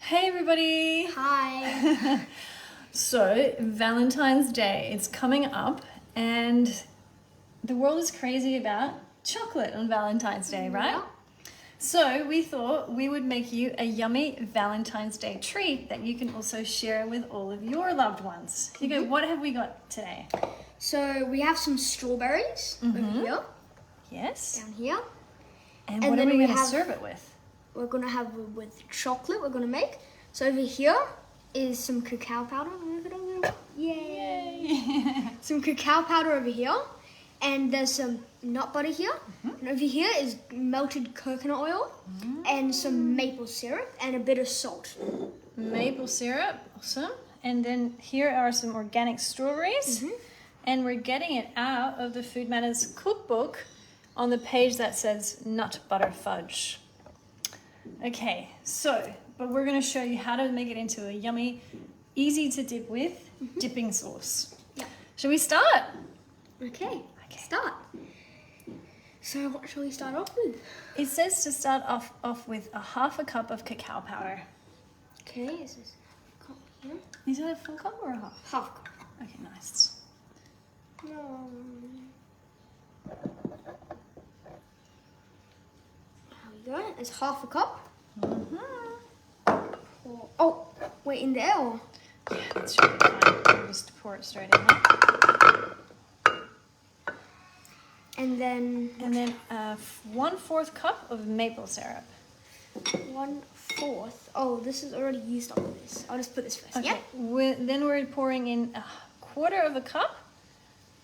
Hey everybody! Hi. So, Valentine's Day, it's coming up and the world is crazy about chocolate on Valentine's Day, right? Yeah. So, we thought we would make you a yummy Valentine's Day treat that you can also share with all of your loved ones. Hugo, what have we got today? So we have some strawberries over here, Yes? down here. And And what are then we we going to have- serve it with? We're gonna have with chocolate. We're gonna make. So over here is some cacao powder. Yay! Some cacao powder over here, and there's some nut butter here. And over here is melted coconut oil, and some maple syrup, and a bit of salt. Maple syrup, awesome. And then here are some organic strawberries. And we're getting it out of the Food Matters cookbook on the page that says nut butter fudge. Okay, so, but we're going to show you how to make it into a yummy, easy to dip with dipping sauce. Yeah. Shall we start? Okay. Start. So what shall we start off with? It says to start off with a half a cup of cacao powder. Okay, is this cup here? Is it a full cup or a half? Half cup. Okay, nice. There we go. It's half a cup. Oh, wait, in there or? Yeah, that should be fine. We'll just pour it straight in there. And then And then 1/4 cup of maple syrup. 1/4. Oh, this is already used up with this. I'll just put this first. Okay. Yeah. Then we're pouring in 1/4 of a cup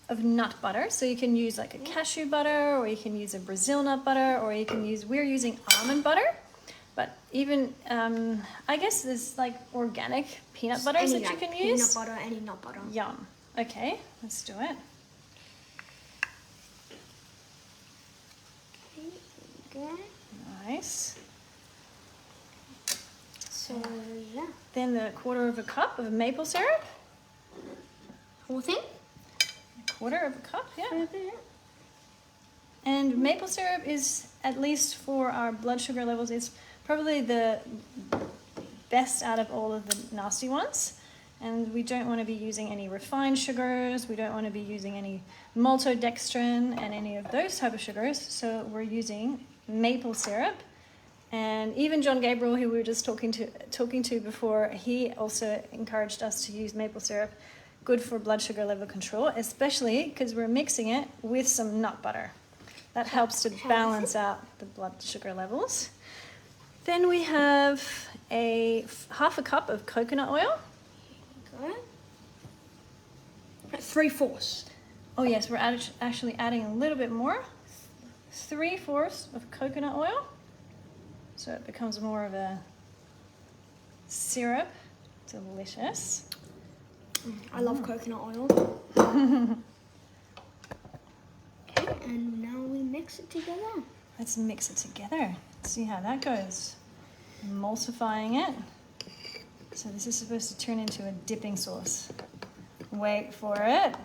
of nut butter. So you can use like a cashew butter, or you can use a Brazil nut butter, or you can use, we're using almond butter. But even, I guess there's like organic peanut butters that you can use. Peanut butter, any nut butter. Yum. Okay, let's do it. Okay, there we go. Nice. So, yeah. Then the 1/4 of a cup of maple syrup. Whole thing? 1/4 of a cup, yeah. Okay. And maple syrup is, at least for our blood sugar levels, is probably the best out of all of the nasty ones. And we don't want to be using any refined sugars. We don't want to be using any maltodextrin and any of those type of sugars. So we're using maple syrup. And even John Gabriel, who we were just talking to before, he also encouraged us to use maple syrup. Good for blood sugar level control, especially because we're mixing it with some nut butter. That helps to balance out the blood sugar levels. Then we have half a cup of coconut oil. Go. 3/4. Oh yes, we're actually adding a little bit more. 3/4 of coconut oil. So it becomes more of a syrup. Delicious. I love coconut oil. Okay, and now we mix it together. Let's mix it together. See how that goes. Emulsifying it. So this is supposed to turn into a dipping sauce. Wait for it.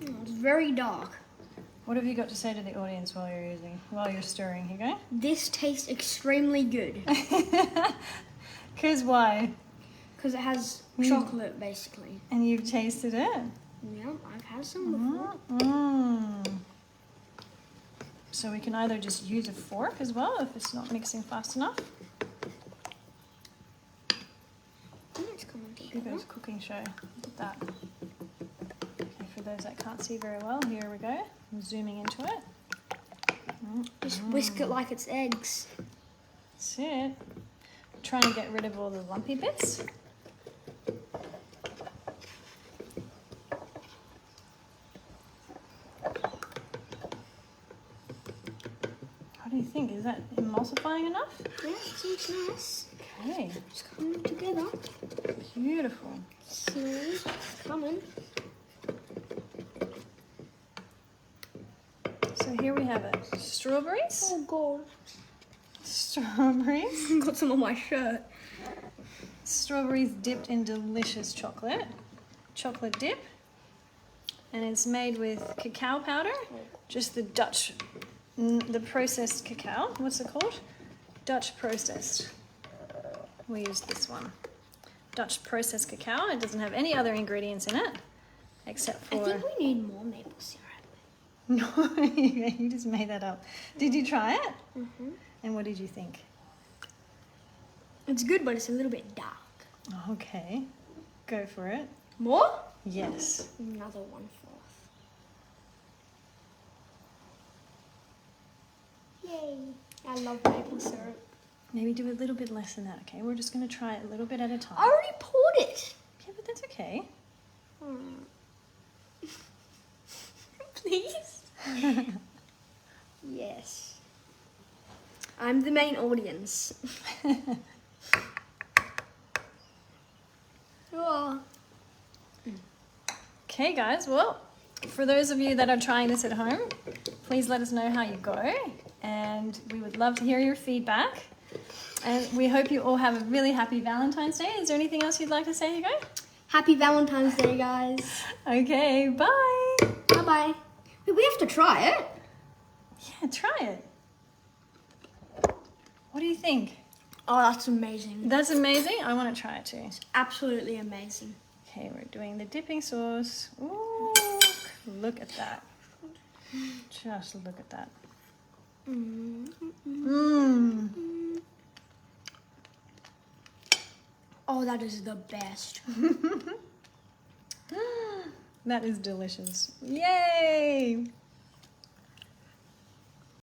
Oh, it's very dark. What have you got to say to the audience while you're stirring, Hugo? This tastes extremely good. Because why? Because it has chocolate, basically. And you've tasted it? Yeah, I've had some before. So we can either just use a fork as well if it's not mixing fast enough. It's coming together. Hugo's cooking show. Look at that. Okay, for those that can't see very well, here we go. I'm zooming into it. Just whisk it like it's eggs. That's it. Trying to get rid of all the lumpy bits. What do you think? Is that emulsifying enough? Yeah, it seems nice. Okay, It's coming together. beautiful. See, it's coming. So here we have it. Strawberries. Oh god. Strawberries. I got some on my shirt. Strawberries dipped in delicious chocolate. Chocolate dip. And it's made with cacao powder. Just the processed cacao. What's it called? Dutch processed. we use this one. Dutch processed cacao. It doesn't have any other ingredients in it except for... I think we need more maple syrup. No, you just made that up. Did you try it? Mm-hmm. And what did you think? It's good, but it's a little bit dark. Okay, go for it. More? Yes. Another 1/4. Yay! I love maple syrup. Maybe do a little bit less than that, okay? We're just going to try it a little bit at a time. I already poured it. Yeah, but that's okay. Please? Yes. I'm the main audience. Oh. Okay, guys, well, for those of you that are trying this at home, please let us know how you go. And we would love to hear your feedback. And we hope you all have a really happy Valentine's Day. Is there anything else you'd like to say, Hugo? Happy Valentine's Day, guys. Okay, bye. Bye-bye. We have to try it. Yeah, try it. What do you think? Oh, that's amazing. That's amazing. I want to try it too. Absolutely amazing. Okay, we're doing the dipping sauce. Ooh, look at that. Just look at that. Mmm. Oh, that is the best. That is delicious. Yay!